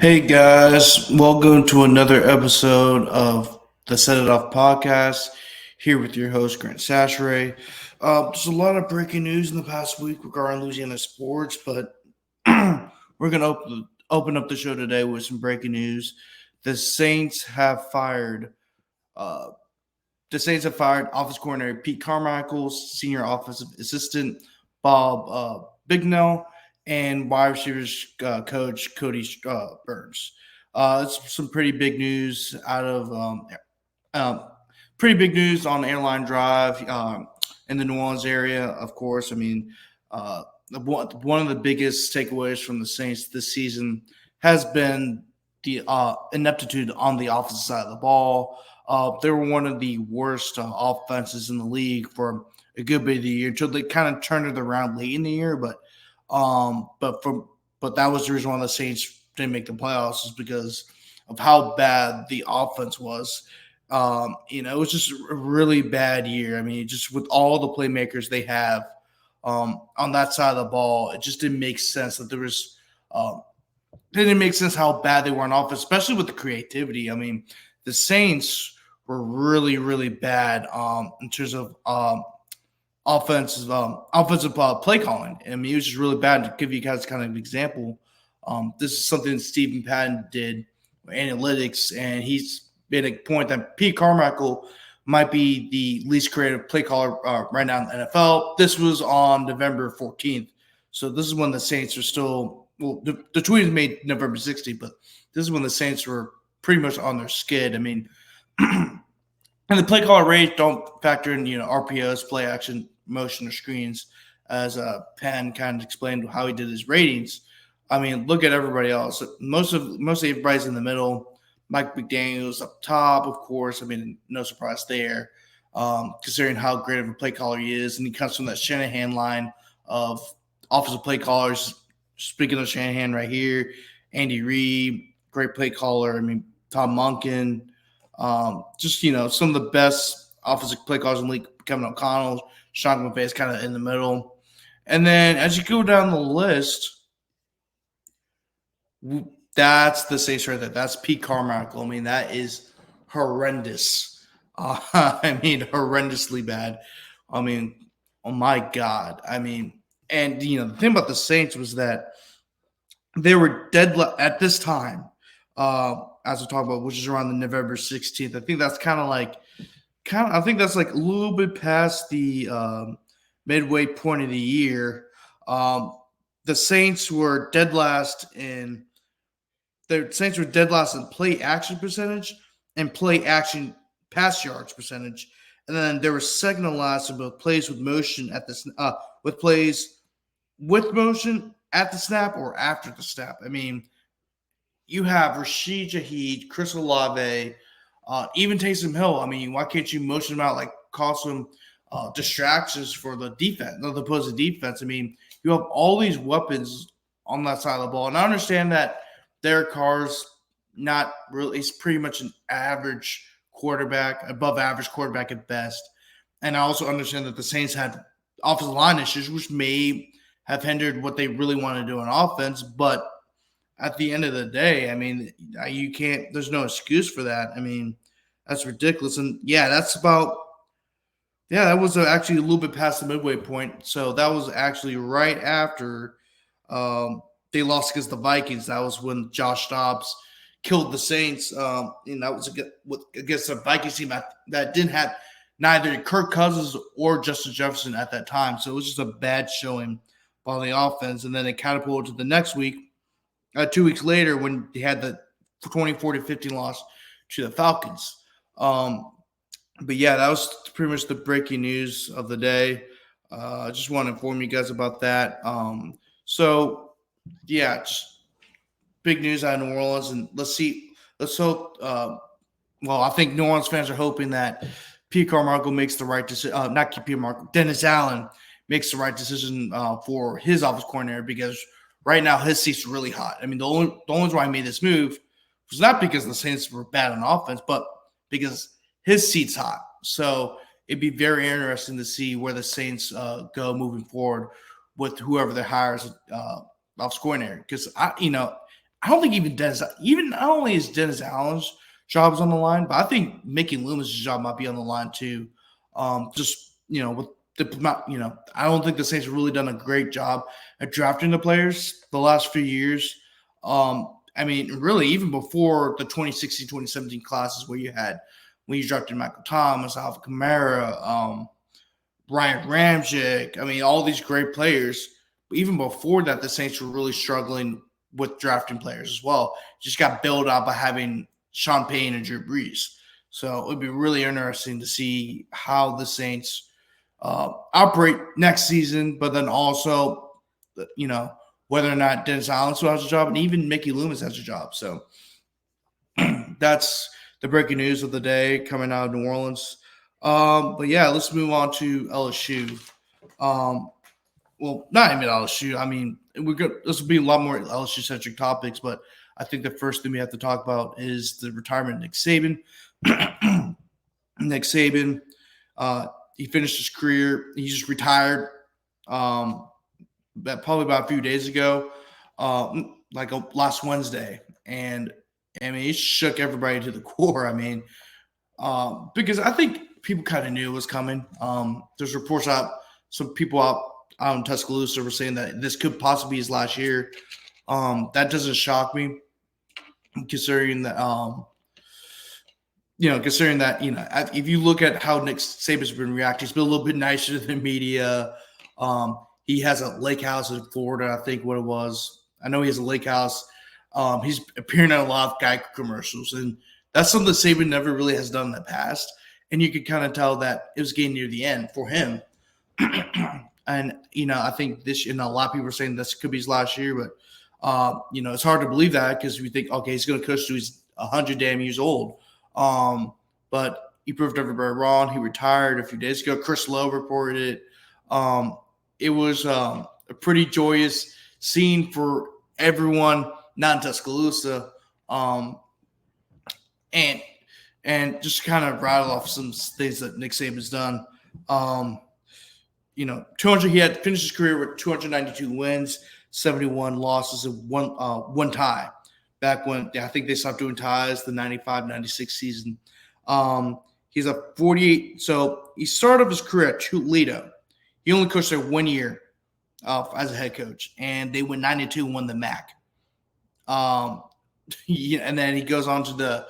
Hey guys, welcome to another episode of the Set It Off podcast. Here with your host Grant Chachere. There's a lot of breaking news in the past week regarding Louisiana sports, but we're gonna open up the show today with some breaking news. The Saints have fired. Uh, the Saints have fired offensive coordinator Pete Carmichael, senior offensive assistant Bob Bignell, and wide receivers coach Cody Burns. It's some pretty big news out of um, pretty big news on Airline Drive in the New Orleans area. Of course, I mean, one of the biggest takeaways from the Saints this season has been the ineptitude on the offensive side of the ball. They were one of the worst offenses in the league for a good bit of the year until they kind of turned it around late in the year. But that was the reason why the Saints didn't make the playoffs is because of how bad the offense was. It was just a really bad year. I mean, just with all the playmakers they have on that side of the ball, it just didn't make sense that there was. It didn't make sense how bad they were on offense, especially with the creativity. I mean, the Saints were really, really bad in terms of offensive play calling. I mean, it was just really bad. To give you guys kind of an example, this is something Stephen Patton did with analytics, and he's made a point that Pete Carmichael might be the least creative play caller right now in the NFL. This was on November 14th. So this is when the Saints are still – well, the tweet was made November 16th, but this is when the Saints were pretty much on their skid. I mean, and the play caller rates don't factor in, RPOs, play action, motion, or screens, as Penn kind of explained how he did his ratings. I mean, look at everybody else. Mostly everybody's in the middle. Mike McDaniel's up top, of course. I mean, no surprise there, considering how great of a play caller he is. And he comes from that Shanahan line of offensive play callers. Speaking of Shanahan right here, Andy Reid, great play caller. I mean, Tom Monken, some of the best offensive play callers in the league. Kevin O'Connell, Sean McVay is kind of in the middle. And then as you go down the list, that's the Saints right there. That's Pete Carmichael. I mean, that is horrendous. Horrendously bad. I mean, oh my God. I mean, and the thing about the Saints was that they were dead at this time, as we're talking about, which is around the November 16th. I think that's I think that's like a little bit past the midway point of the year. The Saints were dead last in play action percentage and play action pass yards percentage, and then they were second to last in both plays with motion at the with plays with motion at the snap or after the snap. I mean, you have Rashid Shaheed, Chris Olave, even Taysom Hill. I mean, why can't you motion them out, like cause some distractions for the defense, the opposing defense? I mean, you have all these weapons on that side of the ball. And I understand that Derek Carr's not really – he's pretty much an average quarterback, above average quarterback at best. And I also understand that the Saints had offensive line issues, which may have hindered what they really want to do on offense. But at the end of the day, I mean, you can't – there's no excuse for that. I mean, that's ridiculous. And, that was actually a little bit past the midway point. So that was actually right after they lost against the Vikings. That was when Josh Dobbs killed the Saints. And that was against a Vikings team that didn't have neither Kirk Cousins or Justin Jefferson at that time. So it was just a bad showing by the offense. And then it catapulted to the next week, 2 weeks later, when they had the 24-15 loss to the Falcons. But yeah, that was pretty much the breaking news of the day. I just want to inform you guys about that. Just big news out of New Orleans, and let's hope. I think New Orleans fans are hoping that Pete Carmichael makes the right decision. Not Pete Carmichael, Dennis Allen makes the right decision for his office coordinator, because right now his seat's really hot. I mean, the only reason why I made this move was not because the Saints were bad on offense, but because his seat's hot. So it'd be very interesting to see where the Saints go moving forward with whoever they hires offensive coordinator. Because I don't think even not only is Dennis Allen's job's on the line, but I think Mickey Loomis' job might be on the line too. Just with I don't think the Saints have really done a great job at drafting the players the last few years. I mean, really, even before the 2016-2017 classes where when you drafted Michael Thomas, Alvin Kamara, Ryan Ramchick. I mean, all these great players. But even before that, the Saints were really struggling with drafting players as well. Just got built out by having Sean Payne and Drew Brees. So it would be really interesting to see how the Saints operate next season, but then also, whether or not Dennis Allen still has a job and even Mickey Loomis has a job. So that's the breaking news of the day coming out of New Orleans. But yeah, let's move on to LSU. Well, not even LSU. I mean, this will be a lot more LSU centric topics, but I think the first thing we have to talk about is the retirement of Nick Saban. Nick Saban, he finished his career. He just retired probably about a few days ago, last Wednesday. And I mean, it shook everybody to the core. I mean, because I think people kind of knew it was coming. There's reports out, some people out in Tuscaloosa were saying that this could possibly be his last year. That doesn't shock me, considering that, if you look at how Nick Saban's been reacting, he's been a little bit nicer to the media. He has a lake house in Florida, I think what it was. I know he has a lake house. He's appearing on a lot of Geico commercials, and that's something that Saban never really has done in the past. And you could kind of tell that it was getting near the end for him. And, I think a lot of people are saying this could be his last year, but, it's hard to believe that because we think, okay, he's going to coach till he's 100 damn years old. But he proved everybody wrong. He retired a few days ago. Chris Lowe reported it. It was a pretty joyous scene for everyone, not in Tuscaloosa. And just kind of rattle off some things that Nick Saban's done. 200. He had finished his career with 292 wins, 71 losses, and one tie. Back when I think they stopped doing ties, the 95-96 season. He's a 48. So he started off his career at Toledo. He only coached there 1 year as a head coach, and they went 9-2 and won the MAC. And then he goes on to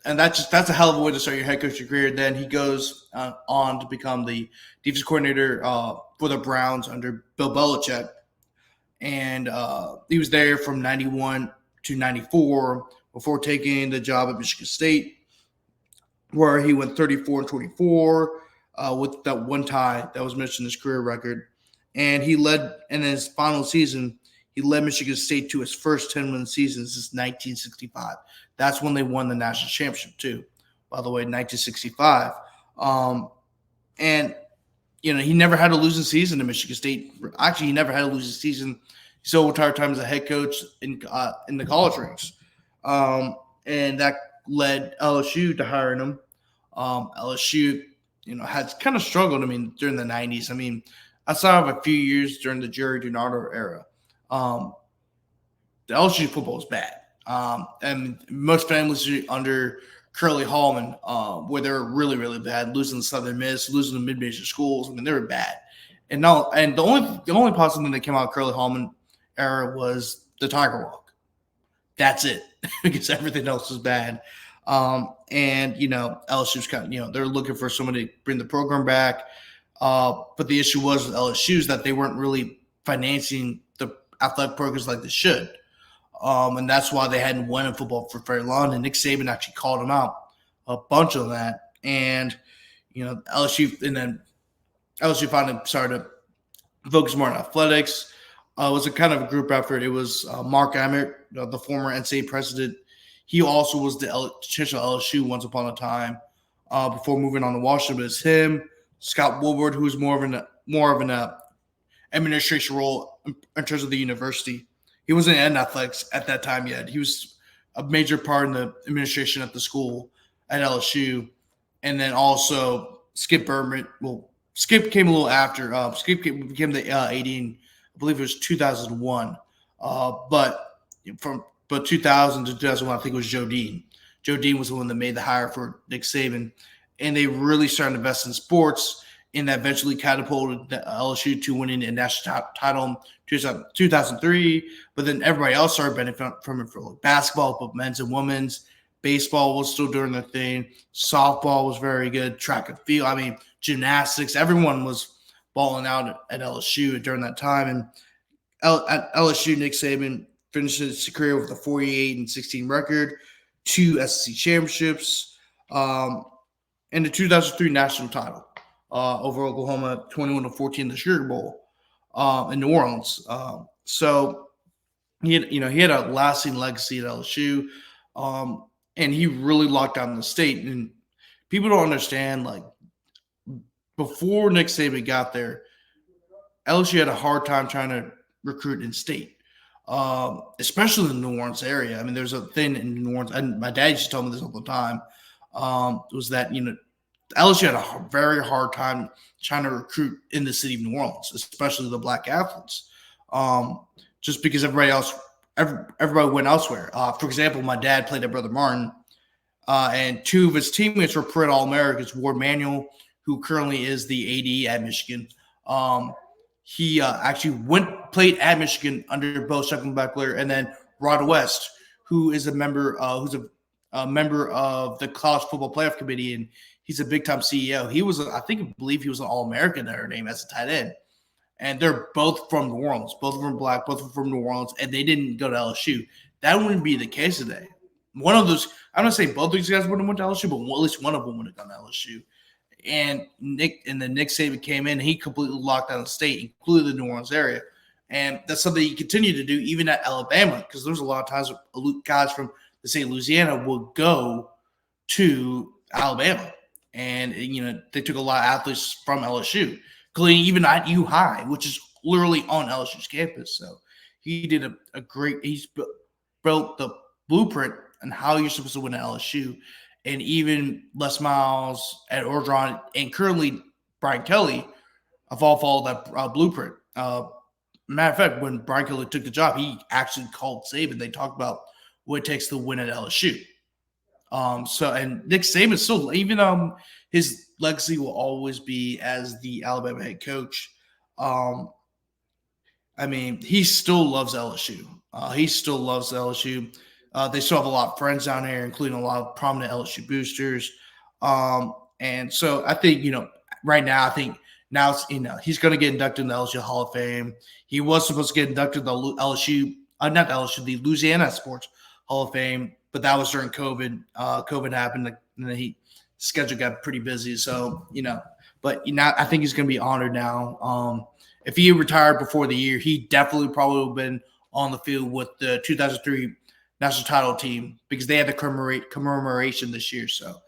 and that's a hell of a way to start your head coaching career. Then he goes on to become the defense coordinator for the Browns under Bill Belichick. And he was there from 91 to 94 before taking the job at Michigan State, where he went 34-24 with that one tie that was mentioned in his career record. And he led in his final season, he led Michigan State to his first 10-win season since 1965. That's when they won the national championship too, by the way, 1965. And, he never had a losing season in Michigan State. Actually, he never had a losing season his whole entire time as a head coach in the college ranks. And that led LSU to hiring him. LSU, had kind of struggled, during the 90s. Outside of a few years during the Jerry Donato era, the LSU football was bad. And most families under Curly Hallman, where they were really, really bad, losing the Southern Miss, losing the mid-major schools. They were bad. And the only positive thing that came out of Curly Hallman era was the Tiger Walk. That's it, because everything else was bad. And LSU's kind of, they're looking for somebody to bring the program back. But the issue was with LSU is that they weren't really financing the athletic programs like they should. And that's why they hadn't won in football for very long. And Nick Saban actually called them out a bunch on that. And, LSU finally started to focus more on athletics. It was a kind of a group effort. It was Mark Emmert, the former NCAA president. He also was the chancellor of LSU once upon a time before moving on to Washington. It's him, Scott Woodward, who was more of an administration role in terms of the university. He wasn't in athletics at that time yet. He was a major part in the administration at the school at LSU. And then also Skip Berman. Well, Skip came a little after. Skip became the AD in, I believe it was 2001. But from but 2000 to 2001, I think it was Joe Dean. Joe Dean was the one that made the hire for Nick Saban, and they really started to invest in sports, and that eventually catapulted the LSU to winning a national title in 2003. But then everybody else started benefiting from it for like basketball, both men's and women's. Baseball was still doing their thing. Softball was very good. Track and field. I mean, gymnastics. Everyone was balling out at LSU during that time. And at LSU, Nick Saban finished his career with a 48-16 record, 2 SEC championships, and the 2003 national title over Oklahoma, 21-14, the Sugar Bowl in New Orleans. So he had a lasting legacy at LSU, and he really locked down the state. And people don't understand, like, before Nick Saban got there, LSU had a hard time trying to recruit in state, especially in the New Orleans area. I mean, there's a thing in New Orleans, and my dad used to tell me this all the time, was that, LSU had a very hard time trying to recruit in the city of New Orleans, especially the black athletes, just because everybody went elsewhere. For example, my dad played at Brother Martin, and 2 of his teammates were Pred All-Americans, Ward Manuel, who currently is the AD at Michigan. He actually played at Michigan under Bo Scheckenbeckler, and then Rod West, who is a member, who's a member of the College Football Playoff Committee, and he's a big-time CEO. He was, I believe he was an All-American at her name as a tight end. And they're both from New Orleans. Both of them are black, both of them from New Orleans, and they didn't go to LSU. That wouldn't be the case today. One of those, I'm not saying both of these guys would have went to LSU, but at least one of them would have gone to LSU. And Nick Saban came in, and he completely locked down the state, including the New Orleans area. And that's something he continued to do even at Alabama, because there's a lot of times guys from the state of Louisiana will go to Alabama. And, they took a lot of athletes from LSU, including even at U High, which is literally on LSU's campus. So he did he's built the blueprint on how you're supposed to win at LSU. And even Les Miles at Orgeron and currently Brian Kelly have all followed that blueprint. Matter of fact, when Brian Kelly took the job, he actually called Saban. They talked about what it takes to win at LSU. And Nick Saban still, even his legacy will always be as the Alabama head coach. He still loves LSU. He still loves LSU. They still have a lot of friends down there, including a lot of prominent LSU boosters. And so I think, right now, he's going to get inducted in the LSU Hall of Fame. He was supposed to get inducted in the Louisiana Sports Hall of Fame, but that was during COVID. COVID happened, and then his schedule got pretty busy. So, I think he's going to be honored now. If he retired before the year, he definitely probably would have been on the field with the 2003 national title team, because they had the commemoration this year. So,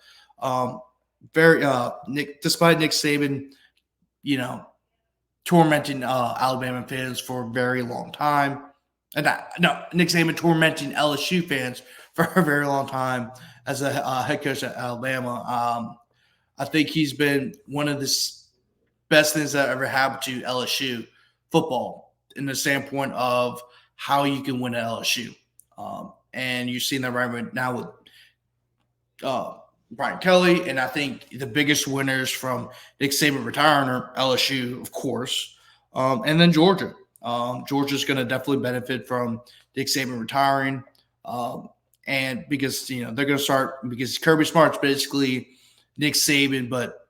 despite Nick Saban, tormenting Alabama fans for a very long time, Nick Saban tormenting LSU fans for a very long time as a head coach at Alabama. I think he's been one of the best things that ever happened to LSU football in the standpoint of how you can win at LSU. And you're seeing that right now with Brian Kelly. And I think the biggest winners from Nick Saban retiring are LSU, of course, and then Georgia. Georgia's going to definitely benefit from Nick Saban retiring. And because, they're going to start, because Kirby Smart's basically Nick Saban, but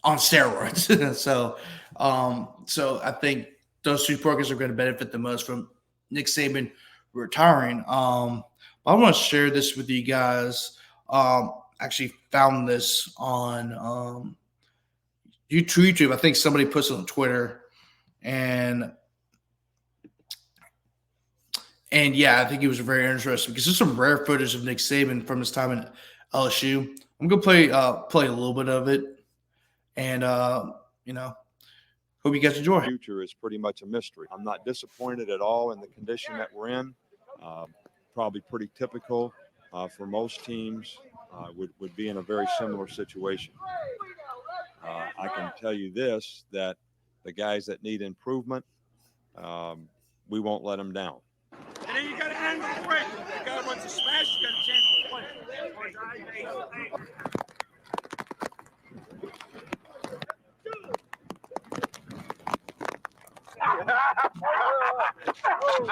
on steroids. So I think those 2 programs are going to benefit the most from Nick Saban retiring. I want to share this with you guys. Actually found this on YouTube. I think somebody posted on Twitter, and yeah, I think it was very interesting because there's some rare footage of Nick Saban from his time in LSU. I'm gonna play a little bit of it, and hope you guys enjoy. Future is pretty much a mystery. I'm not disappointed at all in the condition that we're in. Probably pretty typical for most teams. Would be in a very similar situation. I can tell you this, that the guys that need improvement, we won't let them down. And then you got to end the break. I'll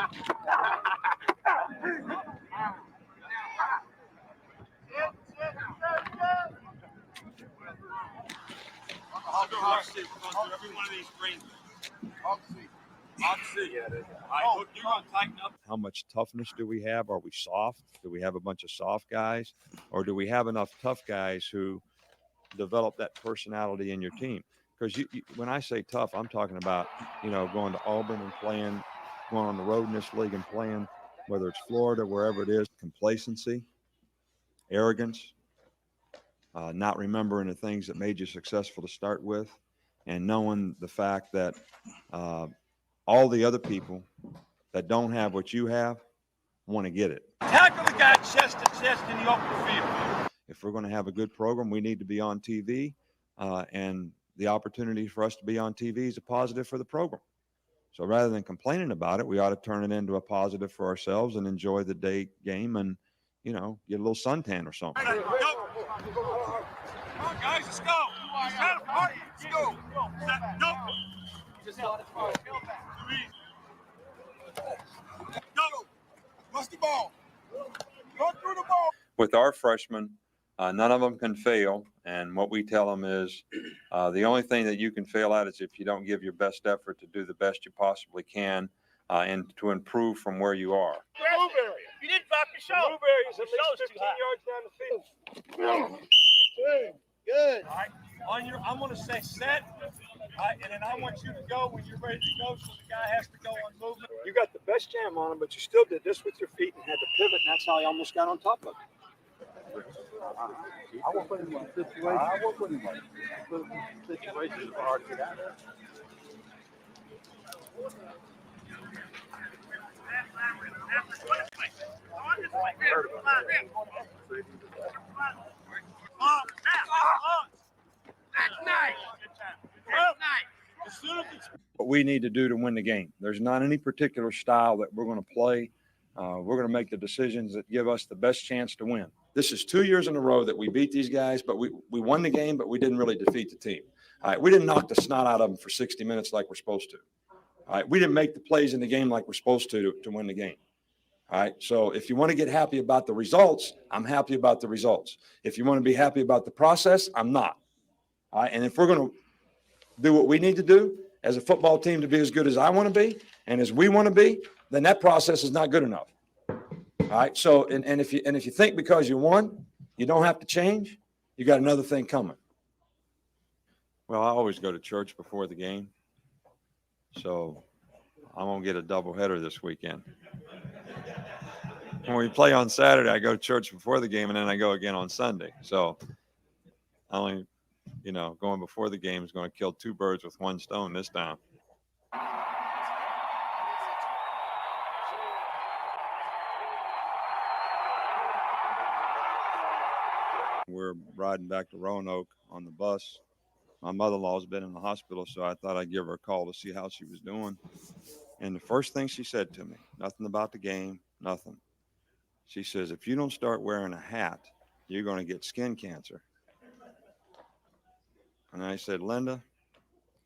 go hard seat. We're going through every one of these screens. Hard seat. Hard seat. All right, look, you're going to tighten up. How much toughness do we have? Are we soft? Do we have a bunch of soft guys? Or do we have enough tough guys who develop that personality in your team? Because when I say tough, I'm talking about, going to Auburn and playing, going on the road in this league and playing, whether it's Florida, wherever it is, complacency, arrogance, not remembering the things that made you successful to start with, and knowing the fact that all the other people that don't have what you have want to get it. Tackle the guy chest to chest in the open field. If we're going to have a good program, we need to be on TV, and the opportunity for us to be on TV is a positive for the program. So rather than complaining about it, we ought to turn it into a positive for ourselves and enjoy the day game and, get a little suntan or something. Come on, guys, let's go. Let's have a party. Let's go. Go. Go. Bust the ball. Go through the ball. With our freshmen, none of them can fail. And what we tell them is the only thing that you can fail at is if you don't give your best effort to do the best you possibly can and to improve from where you are. You didn't drop your shoulder. Blueberry is at least 15 yards down the field. Good. All right. I'm going to say set. All right, and then I want you to go when you're ready to go, so the guy has to go on movement. You got the best jam on him, but you still did this with your feet and had to pivot, and that's how he almost got on top of it. I won't put him in a situation. I won't put him in a situation that's hard to get out of. What we need to do to win the game. There's not any particular style that we're going to play. We're going to make the decisions that give us the best chance to win. This is 2 years in a row that we beat these guys, but we won the game, but we didn't really defeat the team. All right, we didn't knock the snot out of them for 60 minutes like we're supposed to. All right, we didn't make the plays in the game like we're supposed to win the game. All right, so if you want to get happy about the results, I'm happy about the results. If you want to be happy about the process, I'm not. All right, and if we're going to do what we need to do as a football team to be as good as I want to be and as we want to be, then that process is not good enough. All right, so and if you think because you won, you don't have to change, you got another thing coming. Well, I always go to church before the game, so I'm going to get a doubleheader this weekend. When we play on Saturday, I go to church before the game, and then I go again on Sunday. So only, going before the game is going to kill two birds with one stone this time. We're riding back to Roanoke on the bus. My mother-in-law's been in the hospital, so I thought I'd give her a call to see how she was doing. And the first thing she said to me, nothing about the game, nothing. She says, if you don't start wearing a hat, you're going to get skin cancer. And I said, Linda,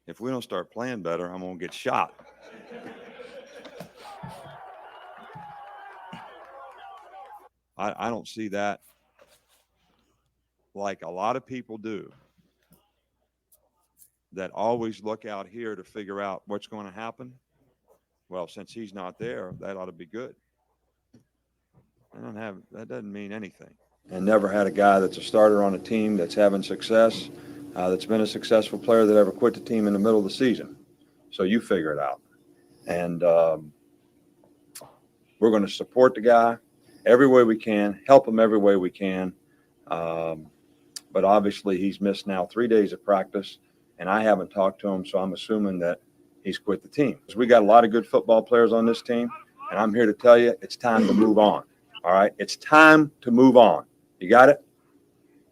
if we don't start playing better, I'm going to get shot. I don't see that like a lot of people do that always look out here to figure out what's going to happen. Well, since he's not there, that ought to be good. That doesn't mean anything. And never had a guy that's a starter on a team that's having success, that's been a successful player that ever quit the team in the middle of the season. So you figure it out. And we're going to support the guy every way we can, help him every way we can. But obviously he's missed now 3 days of practice, and I haven't talked to him, so I'm assuming that he's quit the team. We got a lot of good football players on this team, and I'm here to tell you it's time to move on. All right? It's time to move on. You got it?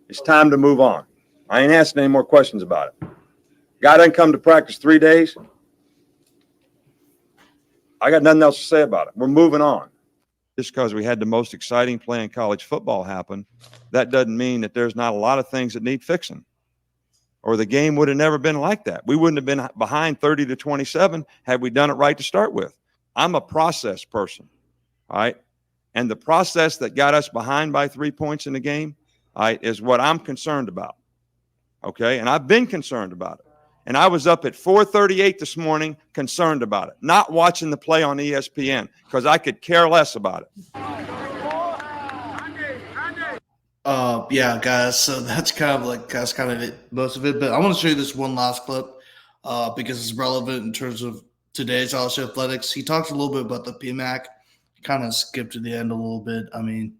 It's time to move on. I ain't asking any more questions about it. Guy doesn't come to practice 3 days. I got nothing else to say about it. We're moving on. Just because we had the most exciting play in college football happen, that doesn't mean that there's not a lot of things that need fixing. Or the game would have never been like that. We wouldn't have been behind 30-27 had we done it right to start with. I'm a process person, all right? And the process that got us behind by 3 points in the game, all right, is what I'm concerned about, okay? And I've been concerned about it. And I was up at 4:38 this morning concerned about it, not watching the play on ESPN because I could care less about it. Yeah, guys. So that's kind of it, most of it. But I want to show you this one last clip because it's relevant in terms of today's LSU athletics. He talks a little bit about the PMAC. Kind of skipped to the end a little bit. I mean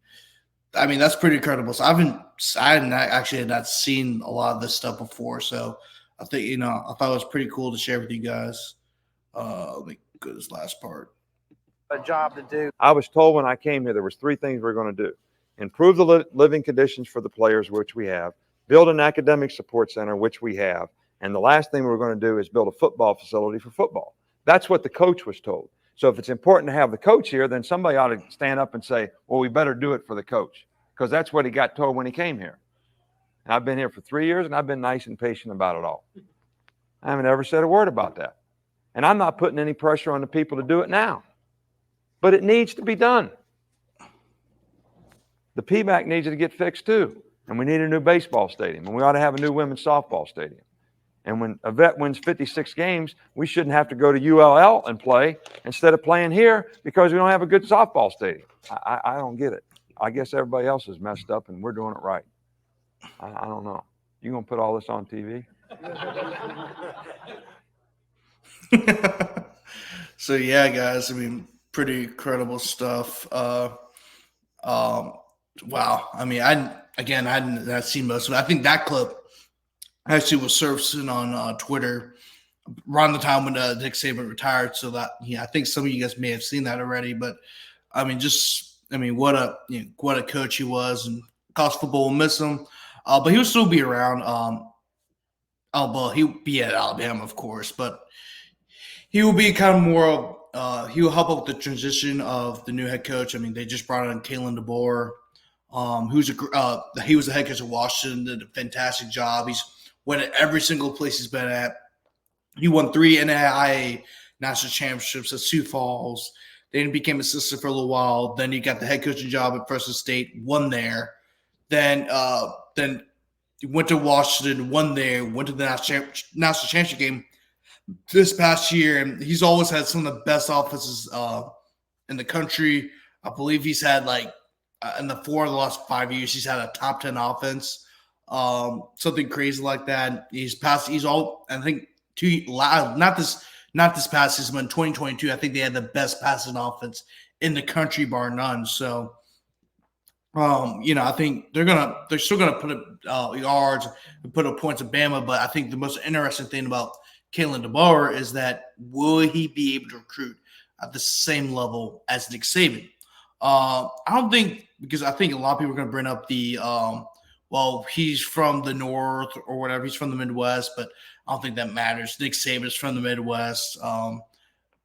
that's pretty incredible. So I hadn't actually had not seen a lot of this stuff before. So I think I thought it was pretty cool to share with you guys. Let me go to this last part. A job to do. I was told when I came here there was 3 things we're going to do: improve the living conditions for the players, which we have; build an academic support center, which we have; and the last thing we're going to do is build a football facility for football. That's what the coach was told. So if it's important to have the coach here, then somebody ought to stand up and say, well, we better do it for the coach, because that's what he got told when he came here. And I've been here for 3 years, and I've been nice and patient about it all. I haven't ever said a word about that. And I'm not putting any pressure on the people to do it now. But it needs to be done. The PMAC needs to get fixed too. And we need a new baseball stadium. And we ought to have a new women's softball stadium. And when a vet wins 56 games, we shouldn't have to go to ULL and play instead of playing here because we don't have a good softball stadium. I don't get it. I guess everybody else is messed up and we're doing it right. I don't know. You gonna put all this on TV? So yeah, guys. I mean, pretty incredible stuff. Wow. I mean, I hadn't seen most of it. I think that clip actually was surfacing on Twitter around the time when Nick Saban retired. So that I think some of you guys may have seen that already. But I mean, what a coach he was, and college football will miss him. But he will still be around. Well, he'll be at Alabama, of course, but he will be kind of more. He will help out with the transition of the new head coach. I mean, they just brought in Kalen DeBoer, he was the head coach of Washington, did a fantastic job. He's won at every single place he's been at. He won 3 NAIA national championships at Sioux Falls. Then he became assistant for a little while. Then he got the head coaching job at Fresno State, won there. Then he went to Washington, won there, went to the national championship game this past year. And he's always had some of the best offenses in the country. I believe he's had in the 4 of the last 5 years, he's had a top 10 offense, something crazy like that. I think not this past season, but in 2022, I think they had the best passing offense in the country, bar none. So, I think they're still gonna put up yards and put up points at Bama. But I think the most interesting thing about Kalen DeBoer is that will he be able to recruit at the same level as Nick Saban? I don't think, because I think a lot of people are going to bring up the he's from the North or whatever. He's from the Midwest, but I don't think that matters. Nick Saban's from the Midwest.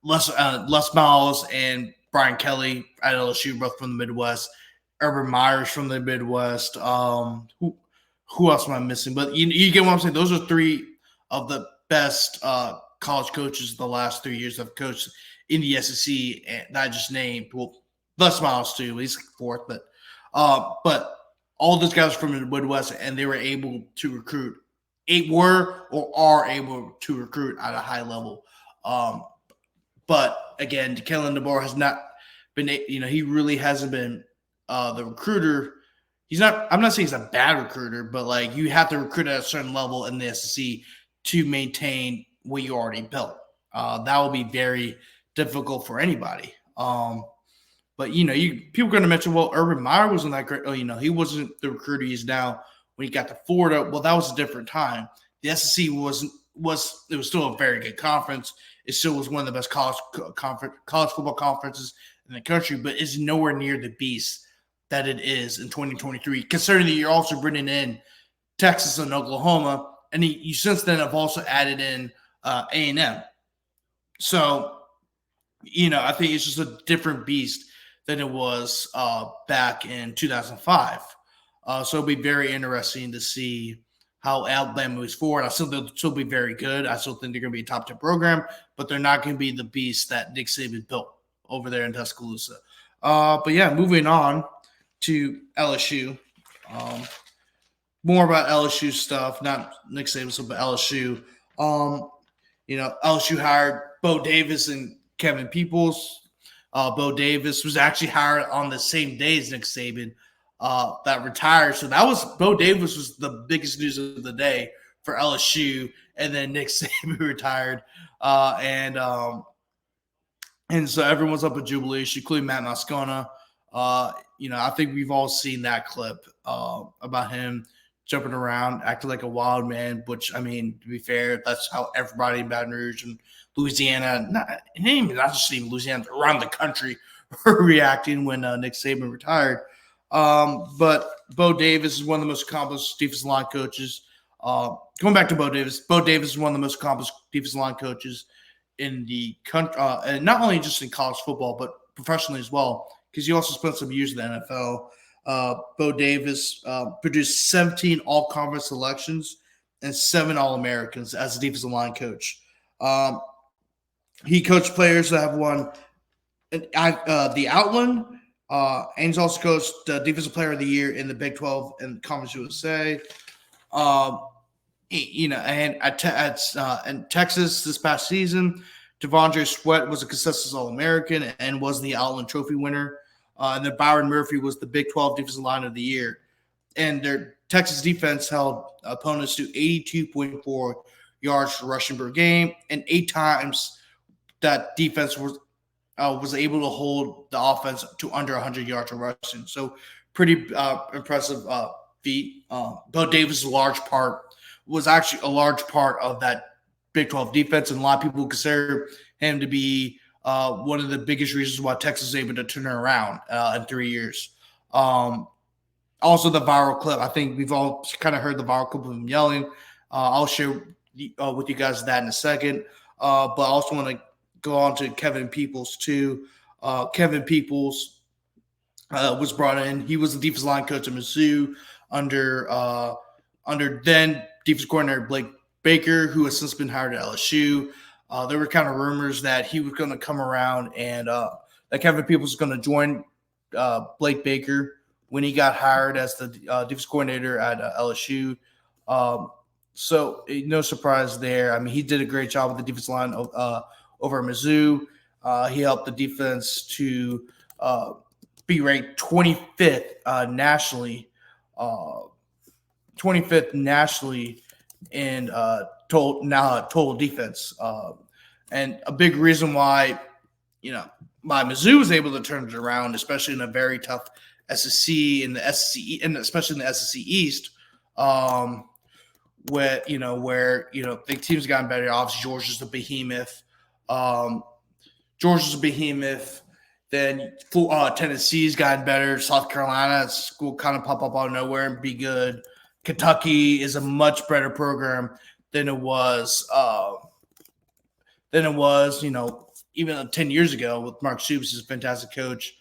Les Miles and Brian Kelly at LSU, both from the Midwest. Urban Meyer's from the Midwest. Who else am I missing? But you get what I'm saying. Those are 3 of the best college coaches the last 3 years I've coached in the SEC that I just named. Well, Les Miles too. He's 4th, but all those guys from the Midwest, and they were able to recruit. Are able to recruit at a high level. But again, Kellen DeBoer has not been. He really hasn't been the recruiter. I'm not saying he's a bad recruiter, but you have to recruit at a certain level in the SEC to maintain what you already built. That will be very difficult for anybody. But people are going to mention, well, Urban Meyer wasn't that great. He wasn't the recruiter he is now when he got to Florida. Well, that was a different time. The SEC was still a very good conference. It still was one of the best college football conferences in the country, but it's nowhere near the beast that it is in 2023. Considering that you're also bringing in Texas and Oklahoma, and you since then have also added in A&M. So, I think it's just a different beast than it was back in 2005. So it'll be very interesting to see how Alabama moves forward. I still think they'll still be very good. I still think they're going to be a top 10 program, but they're not going to be the beast that Nick Saban built. over there in Tuscaloosa. But yeah, moving on to LSU. Um, More about LSU stuff, not Nick Saban, but LSU. LSU hired Bo Davis and Kevin Peoples. Bo Davis was actually hired on the same day as Nick Saban that retired. So that was Bo Davis was the biggest news of the day for LSU, and then Nick Saban retired, and so everyone's up at jubilation, including Matt Moscona. I think we've all seen that clip about him jumping around, acting like a wild man. Which, I mean, to be fair, that's how everybody in Baton Rouge and Louisiana, not just even Louisiana, around the country, were reacting when Nick Saban retired. But Bo Davis is one of the most accomplished defensive line coaches. Going back to Bo Davis is one of the most accomplished defensive line coaches in the country, and not only just in college football, but professionally as well, because he also spent some years in the NFL. Bo Davis produced 17 all-conference selections and 7 All-Americans as a defensive line coach. He coached players that have won the Outland, and he's also coached the Defensive Player of the Year in the Big 12 and Conference USA. And in Texas this past season, Devondre Sweat was a consensus All-American and was the Outland Trophy winner. And then Byron Murphy was the Big 12 Defensive Line of the Year. And their Texas defense held opponents to 82.4 yards rushing per game, and 8 times that defense was able to hold the offense to under 100 yards of rushing. So pretty impressive feat. Bo Davis was actually a large part of that Big 12 defense, and a lot of people consider him to be one of the biggest reasons why Texas is able to turn it around in 3 years. Also, the viral clip. I think we've all kind of heard the viral clip of him yelling. I'll share with you guys that in a second. But I also want to go on to Kevin Peoples too. Kevin Peoples was brought in. He was the defensive line coach at Mizzou under then defensive coordinator Blake Baker, who has since been hired at LSU. There were kind of rumors that he was going to come around and that Kevin Peoples was going to join Blake Baker when he got hired as the defensive coordinator at LSU. So no surprise there. I mean, he did a great job with the defensive line over at Mizzou. He helped the defense to be ranked 25th nationally. 25th nationally in total defense. And a big reason why, Mizzou was able to turn it around, especially in a very tough SEC in the SEC, and especially in the SEC East, where the teams gotten better. Obviously, Georgia's the behemoth. Then Tennessee's gotten better. South Carolina will kind of pop up out of nowhere and be good. Kentucky is a much better program than it was, even 10 years ago with Mark Stoops, is a fantastic coach.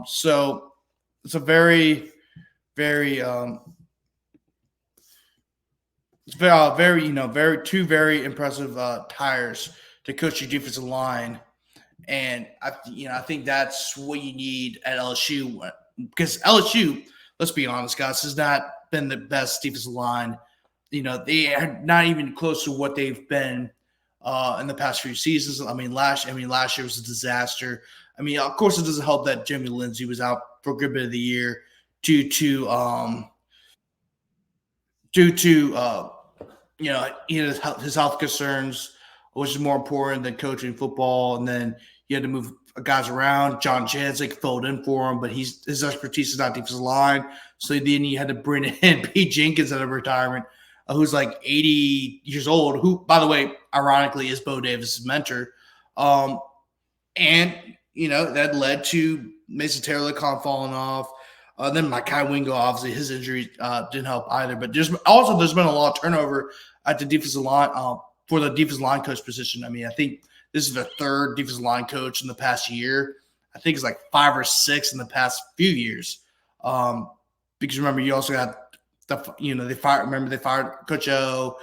So it's a very, very, two very impressive hires to coach your defensive line. And I think that's what you need at LSU, because LSU, let's be honest, guys, has not been the best defensive line. They are not even close to what they've been in the past few seasons. Last year was a disaster. Of course, it doesn't help that Jimmy Lindsey was out for a good bit of the year due to his health concerns, which is more important than coaching football. And then you had to move guys around. John Janzik filled in for him, but his expertise is not defensive line. So then you had to bring in Pete Jenkins out of retirement, who's like 80 years old, who, by the way, ironically, is Bo Davis' mentor. That led to Mason Taylor kind of falling off. Then Mekhi Wingo, obviously, his injury didn't help either. But there's been a lot of turnover at the defensive line for the defensive line coach position. I think this is the third defensive line coach in the past year. I think it's like 5 or 6 in the past few years. Because remember, you also had they fired Coach O,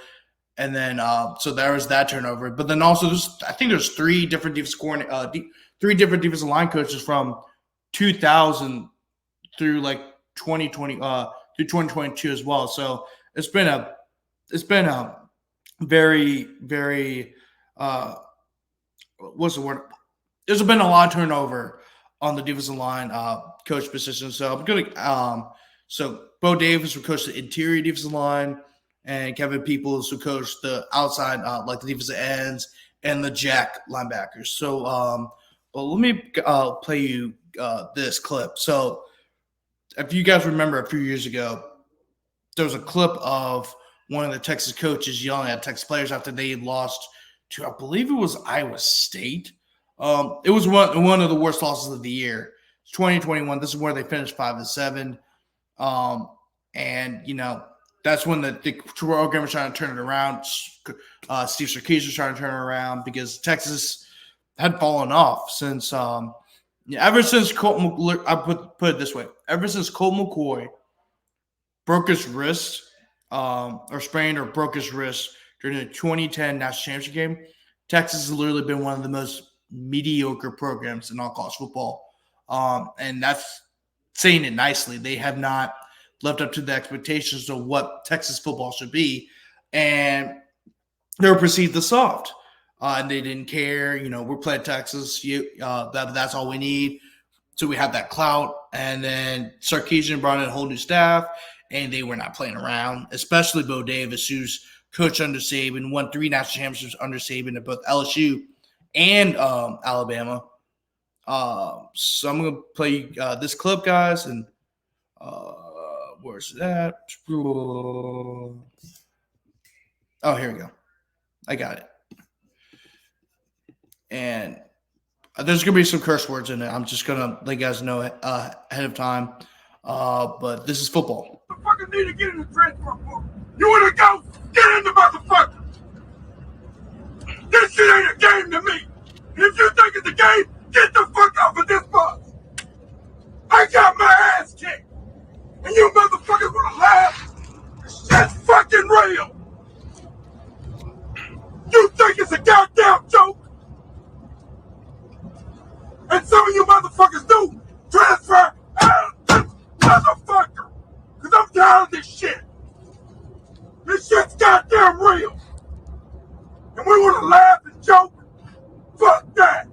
and then so there was that turnover. But then also there's 3 different defensive three different defensive line coaches from 2000 through like 2020 through 2022 as well. So it's been a very, very what's the word? There's been a lot of turnover on the defensive line coach position. So I'm gonna so Bo Davis will coach the interior defensive line, and Kevin Peoples will coach the outside, like the defensive ends and the jack linebackers. So, well, let me play you this clip. So, if you guys remember a few years ago, there was a clip of one of the Texas coaches yelling at Texas players after they lost to, I believe it was Iowa State. It was one of the worst losses of the year. 2021. This is where they finished 5-7. And that's when the program was trying to turn it around. Steve Sarkisian was trying to turn it around because Texas had fallen off since ever since Colt. I put it this way: ever since Colt McCoy broke his wrist, or sprained or broke his wrist during the 2010 national championship game, Texas has literally been one of the most mediocre programs in all college football. And that's saying it nicely. They have not lived up to the expectations of what Texas football should be. And they were perceived as soft. And they didn't care. We're playing Texas. That's all we need. So we have that clout. And then Sarkisian brought in a whole new staff, and they were not playing around, especially Bo Davis, who's coached under Saban, won 3 national championships under Saban at both LSU and Alabama. So I'm going to play this clip, guys, and where's that? Oh, here we go. I got it. And there's going to be some curse words in it. I'm just going to let you guys know ahead of time. But this is football. The fucking need to get in the transfer portal. You want to go? Get in the motherfucker. This shit ain't a game to me. And if you think it's a game, get the fuck off of this bus. I got my ass kicked. And you motherfuckers want to laugh? That's fucking real. You think it's a goddamn joke? And some of you motherfuckers do transfer out of this motherfucker. Because I'm tired of this shit. This shit's goddamn real. And we want to laugh and joke? Fuck that.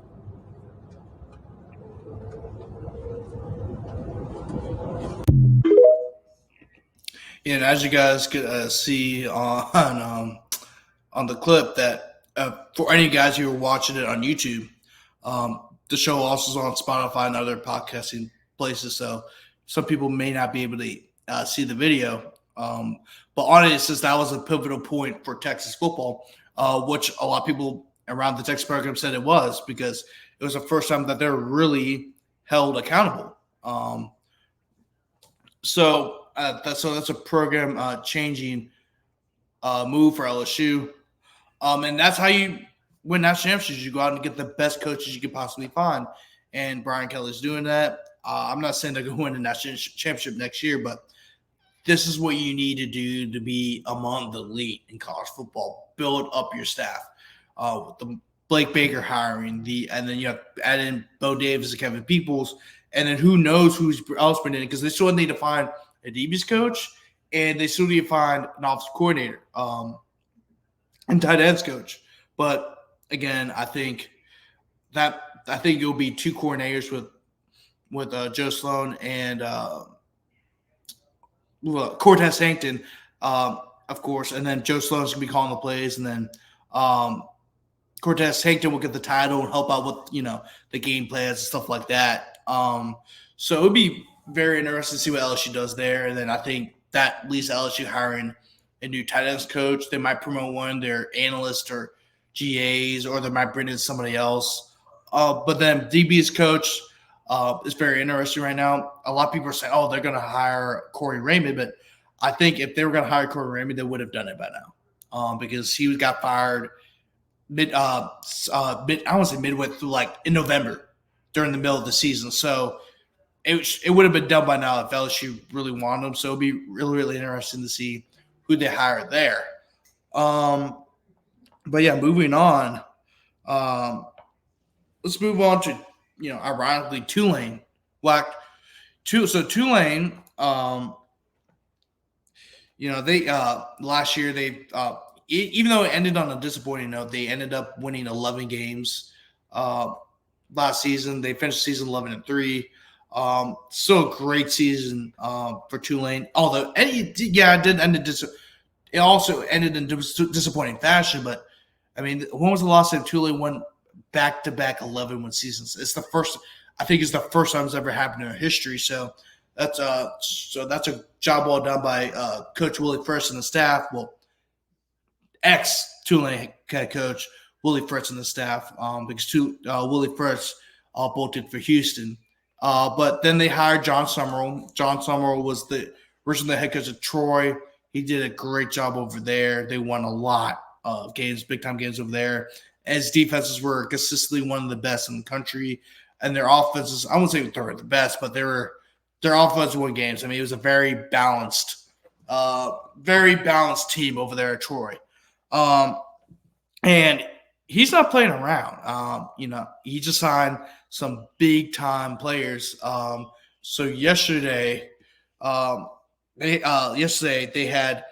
And as you guys could see on the clip, that for any guys who are watching it on YouTube, the show also is on Spotify and other podcasting places. So some people may not be able to see the video. But on it, since that was a pivotal point for Texas football, which a lot of people around the Texas program said it was, because it was the first time that they're really held accountable. So that's a program changing move for LSU. And that's how you win national championships. You go out and get the best coaches you can possibly find. And Brian Kelly's doing that. I'm not saying they're going to win the national championship next year, but this is what you need to do to be among the elite in college football. Build up your staff. With the Blake Baker hiring, and then you have add in Bo Davis and Kevin Peoples, and then who knows who's else been in it, because they still need to find a DB's coach, and they still need to find an offensive coordinator and tight ends coach. But again, I think it'll be 2 coordinators with Joe Sloan and Cortez Hankton, of course, and then Joe Sloan's gonna be calling the plays, and then Cortez Hankton will get the title and help out with the game plans and stuff like that. So it would be very interesting to see what LSU does there, and then I think that leads to LSU hiring a new tight ends coach. They might promote one of their analysts or GAs, or they might bring in somebody else. But then DB's coach is very interesting right now. A lot of people are saying, "Oh, they're going to hire Corey Raymond," but I think if they were going to hire Corey Raymond, they would have done it by now, because he got fired I want to say midway through, like in November, during the middle of the season. So it would have been done by now if LSU really wanted him. So it'd be really, really interesting to see who they hire there. But yeah, moving on. Let's move on to ironically, Tulane whacked two. So Tulane, they last year even though it ended on a disappointing note, they ended up winning 11 games last season. They finished the season 11-3. Still a great season for Tulane. Although, it did end it also ended in disappointing fashion. But I mean, when was the last time Tulane won back-to-back 11-win seasons? It's the first. I think it's the first time it's ever happened in our history. So that's a job well done by Coach Willie First and the staff. Well, ex-Tulane head coach Willie Fritz and the staff, because Willie Fritz bolted for Houston. But then they hired John Summerall. John Summerall was originally the head coach of Troy. He did a great job over there. They won a lot of games, big-time games over there. His defenses were consistently one of the best in the country. And their offenses, I wouldn't say they were the best, but their offense won games. I mean, it was a very balanced team over there at Troy. And he's not playing around. He just signed some big time players. So yesterday they had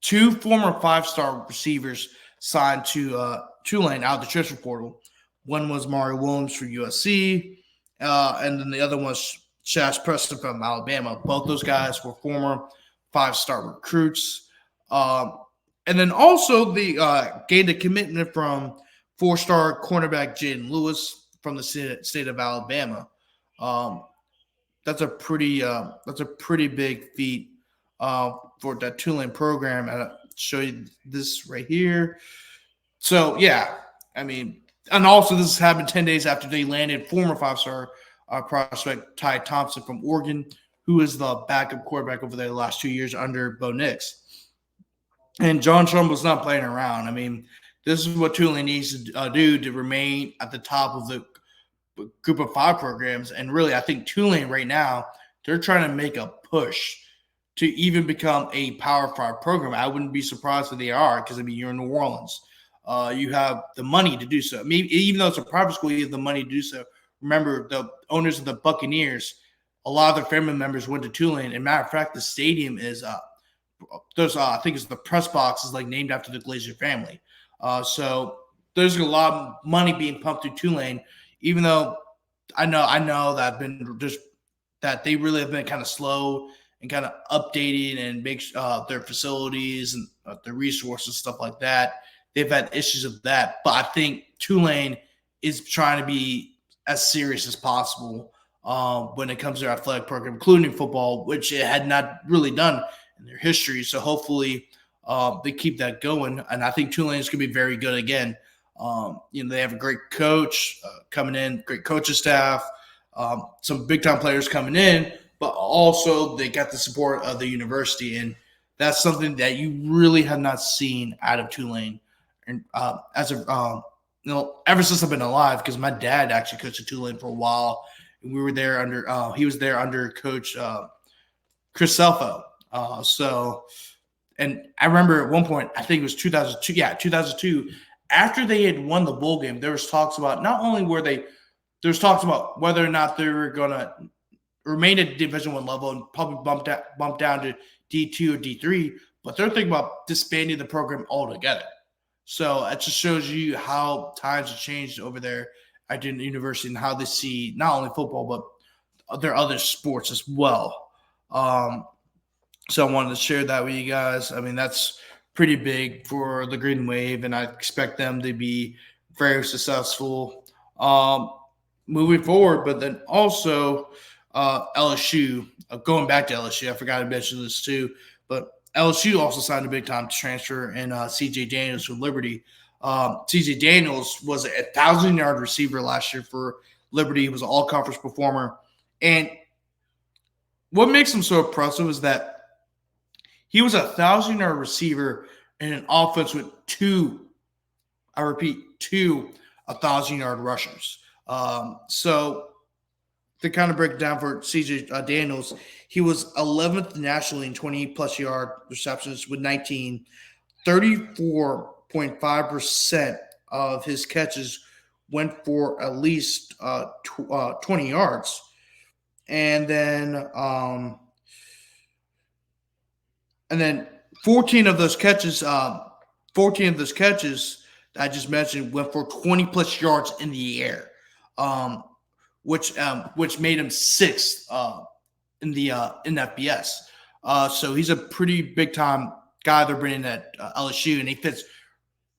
two former 5-star receivers signed to Tulane out of the transfer portal. One was Mario Williams for USC, and then the other one was Shash Preston from Alabama. Both those guys were former 5-star recruits. And then also they gained a commitment from 4-star cornerback Jaden Lewis from the state of Alabama. That's a pretty big feat for that Tulane program. I'll show you this right here. So yeah, I mean, and also this happened 10 days after they landed former 5-star prospect Ty Thompson from Oregon, who is the backup quarterback over there the last 2 years under Bo Nix. And John Trump was not playing around. I mean, this is what Tulane needs to do to remain at the top of the group of 5 programs. And really, I think Tulane right now, they're trying to make a push to even become a Power 5 program. I wouldn't be surprised if they are, because, I mean, you're in New Orleans. You have the money to do so. I mean, even though it's a private school, you have the money to do so. Remember, the owners of the Buccaneers, a lot of their family members went to Tulane. And matter of fact, the stadium is I think it's the press box is like named after the Glazer family. So there's a lot of money being pumped through Tulane, even though I know that they really have been kind of slow and kind of updating and make their facilities and their resources, stuff like that. They've had issues of that, but I think Tulane is trying to be as serious as possible when it comes to their athletic program, including football, which it had not really done in their history. So hopefully they keep that going. And I think Tulane is going to be very good again. They have a great coach coming in, great coaching staff, some big-time players coming in, but also they got the support of the university. And that's something that you really have not seen out of Tulane. And ever since I've been alive, because my dad actually coached at Tulane for a while. And we were there he was there under Coach Chris Selfo. And I remember at one point, I think it was 2002. Yeah, 2002. After they had won the bowl game, there was talks about talks about whether or not they were going to remain at Division I level and probably bump down to D2 or D3, but they're thinking about disbanding the program altogether. So it just shows you how times have changed over there at the university and how they see not only football, but their other sports as well. So I wanted to share that with you guys. I mean, that's pretty big for the Green Wave, and I expect them to be very successful moving forward. But then also LSU, going back to LSU, I forgot to mention this too, but LSU also signed a big-time transfer in C.J. Daniels from Liberty. C.J. Daniels was a 1,000-yard receiver last year for Liberty. He was an all-conference performer. And what makes him so impressive is that he was a 1,000-yard receiver in an offense with two 1,000-yard rushers. So to kind of break it down for C.J. Daniels, he was 11th nationally in 20-plus yard receptions with 19. 34.5% of his catches went for at least 20 yards. And then 14 of those catches, 14 of those catches that I just mentioned went for 20 plus yards in the air, which made him sixth in FBS. So he's a pretty big time guy they're bringing at LSU, and he fits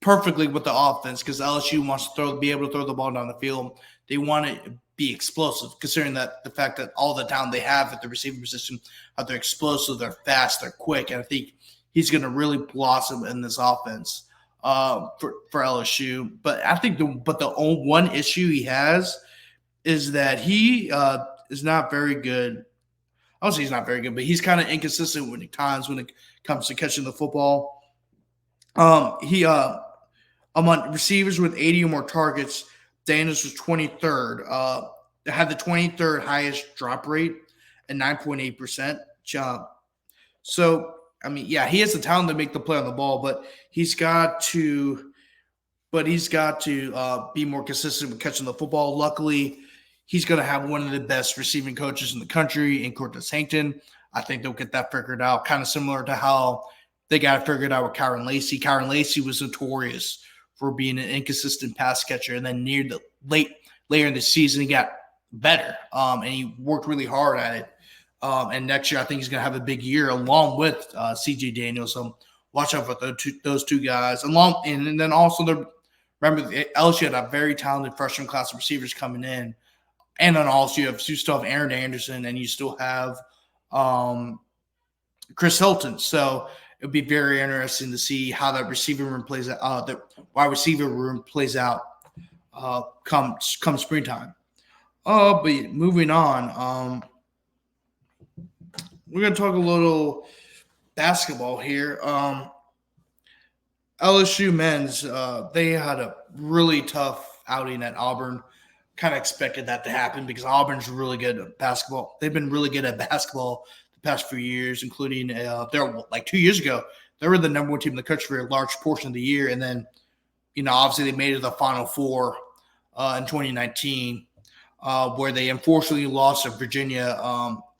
perfectly with the offense because LSU wants to be able to throw the ball down the field. They want to be explosive, considering that the fact that all the talent they have at the receiving position, they're explosive, they're fast, they're quick, and I think he's going to really blossom in this offense for LSU. But I think the one issue he has is that he is not very good. I would say he's not very good, but he's kind of inconsistent when it comes to catching the football. Among receivers with 80 or more targets, Daniels was 23rd. Had the 23rd highest drop rate at 9.8%. So, I mean, yeah, he has the talent to make the play on the ball, but he's got to be more consistent with catching the football. Luckily, he's going to have one of the best receiving coaches in the country in Cortez Hankton. I think they'll get that figured out, kind of similar to how they got it figured out with Kyron Lacy. Kyron Lacy was notorious for being an inconsistent pass catcher, and then later in the season, he got better, and he worked really hard at it. And next year, I think he's going to have a big year along with C.J. Daniels. So watch out for those two guys. And then also, remember, LSU had a very talented freshman class of receivers coming in. And then also, you still have Aaron Anderson, and you still have Chris Hilton. So it would be very interesting to see how that receiving room plays out. The wide receiver room plays out come springtime. But moving on, we're going to talk a little basketball here. LSU men's, they had a really tough outing at Auburn. Kind of expected that to happen because Auburn's really good at basketball. They've been really good at basketball the past few years, including they're like 2 years ago. They were the number one team in the country for a large portion of the year. And then, obviously they made it to the Final Four in 2019, where they unfortunately lost to Virginia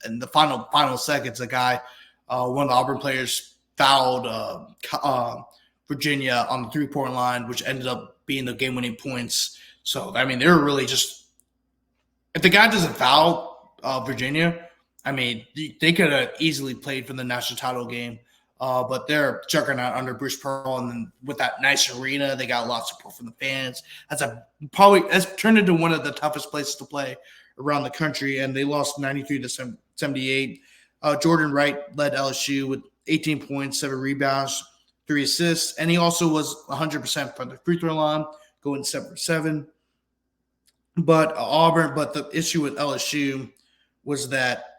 in the final seconds. A guy, one of the Auburn players, fouled Virginia on the three-point line, which ended up being the game-winning points. So, I mean, they were really just – if the guy doesn't foul Virginia, I mean, they could have easily played for the national title game. But they're juggernaut under Bruce Pearl, and then with that nice arena, they got a lot of support from the fans. That's turned into one of the toughest places to play around the country, and they lost 93-78. Jordan Wright led LSU with 18 points, 7 rebounds, 3 assists, and he also was 100% from the free throw line, going 7 for 7. But the issue with LSU was that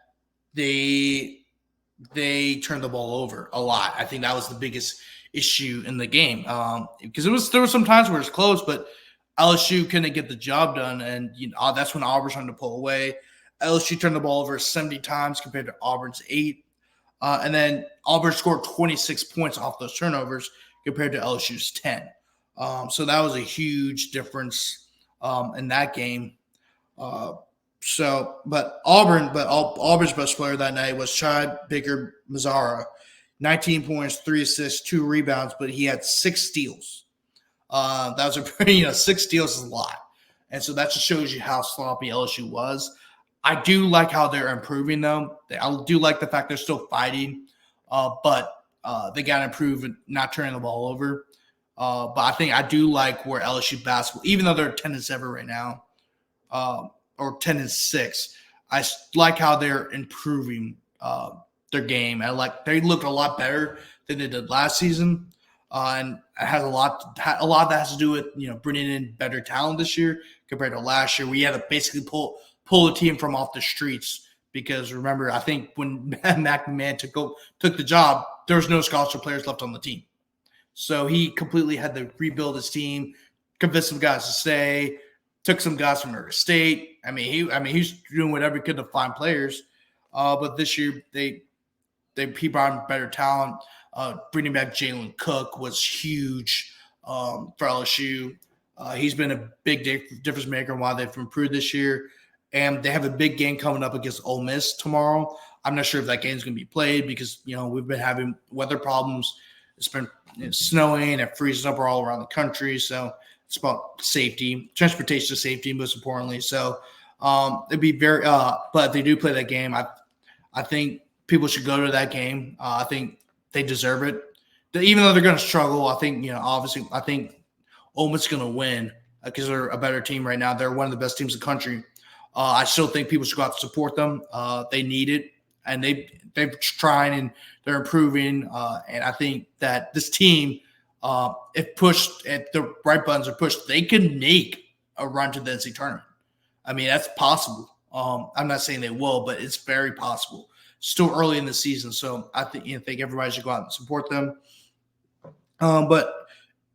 they turned the ball over a lot. I think that was the biggest issue in the game because there were some times where it was close, but LSU couldn't get the job done, and that's when Auburn started to pull away. LSU turned the ball over 70 times compared to Auburn's 8, and then Auburn scored 26 points off those turnovers compared to LSU's 10. So that was a huge difference in that game. But Auburn's best player that night was Chad Baker Mazzara, 19 points, 3 assists, 2 rebounds, but he had 6 steals. That was a pretty, 6 steals is a lot. And so that just shows you how sloppy LSU was. I do like how they're improving, though. I do like the fact they're still fighting, but they got to improve and not turning the ball over. But I do like where LSU basketball, even though they're 10-7 right now, or 10-6, I like how they're improving their game. They looked a lot better than they did last season, and it has a lot that has to do with bringing in better talent this year compared to last year. We had to basically pull the team from off the streets because remember, I think when McMahon took the job, there was no scholarship players left on the team. So he completely had to rebuild his team, convince some guys to stay, took some guys from Murray State. I mean, he's doing whatever he could to find players. But this year he brought in better talent. Bringing back Jalen Cook was huge for LSU. He's been a big difference maker in why they've improved this year. And they have a big game coming up against Ole Miss tomorrow. I'm not sure if that game's going to be played because, we've been having weather problems. It's been snowing and freezing up all around the country. So it's about safety, transportation safety, most importantly. So it'd be very but if they do play that game, I think people should go to that game. I think they deserve it. Even though they're going to struggle, I think, obviously, I think Ole Miss is going to win because they're a better team right now. They're one of the best teams in the country. I still think people should go out to support them. They need it, and they're trying and they're improving. And I think that this team, if the right buttons are pushed, they can make a run to the NCAA tournament. I mean, that's possible. I'm not saying they will, but it's very possible. Still early in the season, so I think everybody should go out and support them. But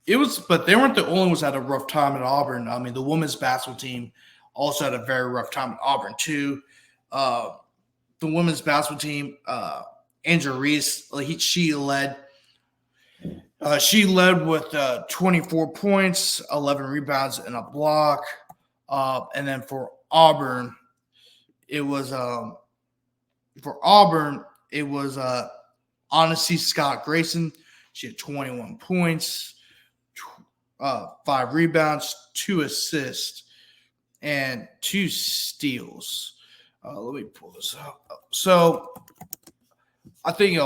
they weren't the only ones that had a rough time at Auburn. I mean, the women's basketball team also had a very rough time at Auburn too. The women's basketball team, Angela Reese, she led with 24 points, 11 rebounds, and a block. And then for Auburn, it was Honesty Scott Grayson. She had 21 points, 5 rebounds, 2 assists, and 2 steals. Let me pull this up. So I think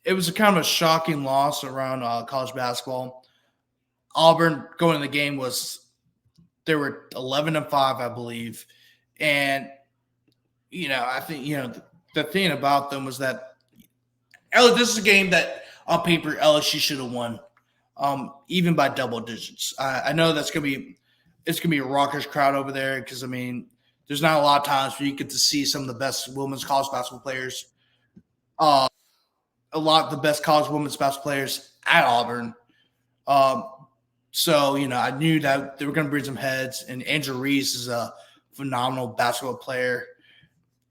it was a kind of a shocking loss around college basketball. Auburn going to the game they were 11-5, I believe, and I think the thing about them was that this is a game that on paper LSU should have won, even by double digits. I know it's gonna be a raucous crowd over there because there's not a lot of times where you get to see some of the best women's college basketball players. A lot of the best college women's basketball players at Auburn. So I knew that they were going to bring some heads, and Angela Reese is a phenomenal basketball player.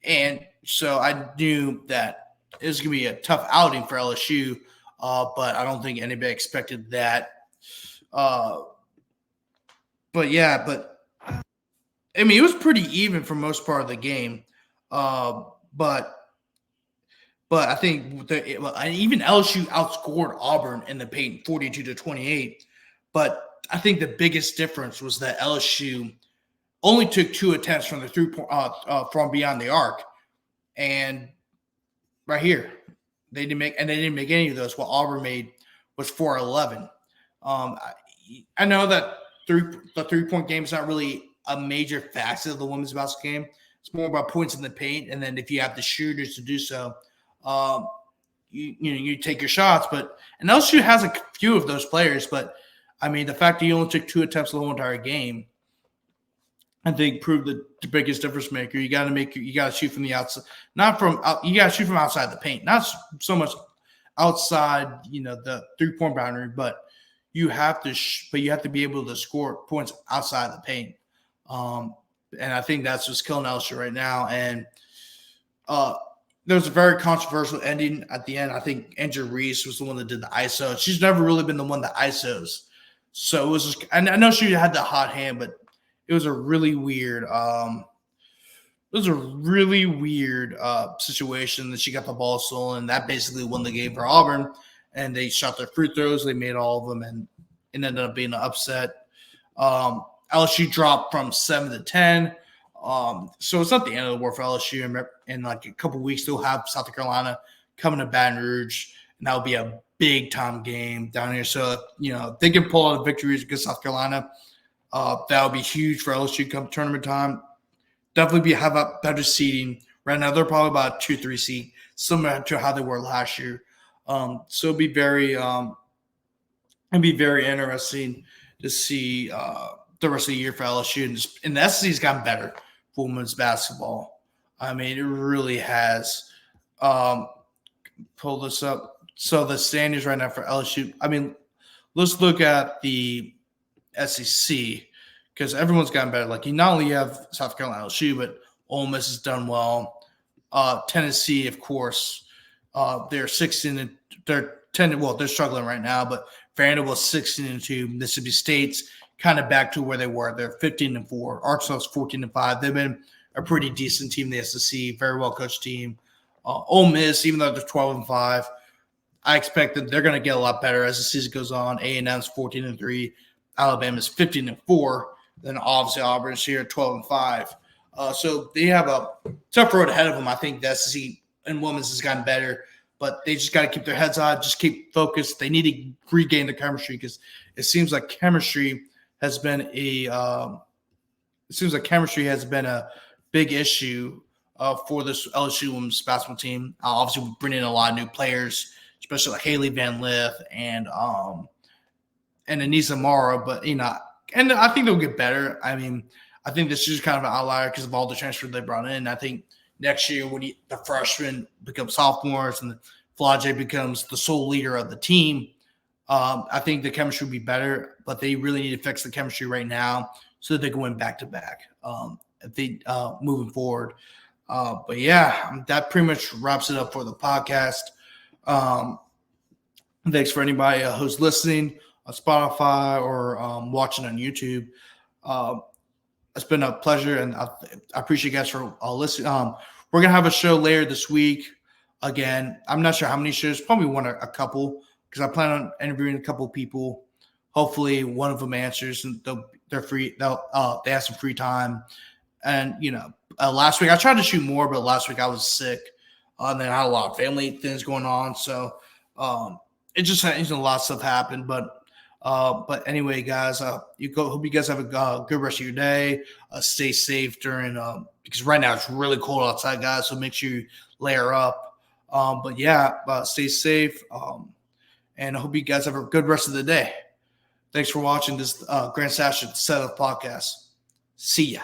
And so I knew that it was going to be a tough outing for LSU, but I don't think anybody expected that. But it was pretty even for most part of the game. But I think even LSU outscored Auburn in the paint 42-28. But I think the biggest difference was that LSU only took 2 attempts from the 3-point from beyond the arc, and right here they didn't make any of those. What Auburn made was 4-11. I know that the 3-point game is not really a major facet of the women's basketball game. It's more about points in the paint, and then if you have the shooters to do so, you take your shots. And LSU has a few of those players, but the fact that you only took 2 attempts the whole entire game, I think proved the biggest difference maker. You got to shoot from the outside, you got to shoot from outside the paint, not so much outside, the 3-point boundary, but you have to be able to score points outside the paint. And I think that's what's killing LSU right now. And there was a very controversial ending at the end. I think Angela Reese was the one that did the ISO. She's never really been the one that ISOs. So it was just, I know she had the hot hand, but it was a really weird situation that she got the ball stolen. And that basically won the game for Auburn. And they shot their free throws. They made all of them, and it ended up being an upset. LSU dropped from 7-10. So it's not the end of the war for LSU. In like a couple of weeks, they'll have South Carolina coming to Baton Rouge, and that'll be a big-time game down here. So, if they can pull out a victory against South Carolina, that'll be huge for LSU come tournament time. Definitely have a better seeding. Right now, they're probably about a 2-3 seed, similar to how they were last year. So it'll be very interesting to see the rest of the year for LSU. And the SEC's gotten better for women's basketball. It really has. Pull this up. So the standings right now for LSU. Let's look at the SEC because everyone's gotten better. Like, you not only have South Carolina, LSU, but Ole Miss has done well. Tennessee, of course, they're 16 and they're 10. Well, they're struggling right now, but Vanderbilt's 16-2. Mississippi State's kind of back to where they were. They're 15-4. Arkansas's 14-5. They've been a pretty decent team in the SEC, very well coached team. Ole Miss, even though they're 12-5, I expect that they're going to get a lot better as the season goes on. A&M's 14-3. Alabama's 15-4. Then obviously Auburn's here at 12-5. So they have a tough road ahead of them. I think the SEC and women's has gotten better, but they just got to keep their heads on, just keep focused. They need to regain the chemistry because it seems like chemistry has been a big issue for this LSU women's basketball team. Obviously, we bring in a lot of new players, especially like Haley Van Lith and Anissa Mara. But and I think they'll get better. I mean, I think this is kind of an outlier because of all the transfers they brought in. I think next year when the freshmen become sophomores and Flage becomes the sole leader of the team, I think the chemistry will be better. But they really need to fix the chemistry right now so that they can win back to back. Moving forward. But yeah, that pretty much wraps it up for the podcast. Thanks for anybody who's listening on Spotify or watching on YouTube. It's been a pleasure, and I appreciate you guys for listening. We're going to have a show later this week. Again, I'm not sure how many shows, probably a couple, because I plan on interviewing a couple of people. Hopefully one of them answers and they're free. They have some free time. And, last week I tried to shoot more, but last week I was sick. And then I had a lot of family things going on. So it just a lot of stuff happened. But anyway, guys, hope you guys have a good rest of your day. Stay safe during because right now it's really cold outside, guys. So make sure you layer up. But yeah, stay safe. And I hope you guys have a good rest of the day. Thanks for watching this Grant Chachere Set Up Podcast. See ya.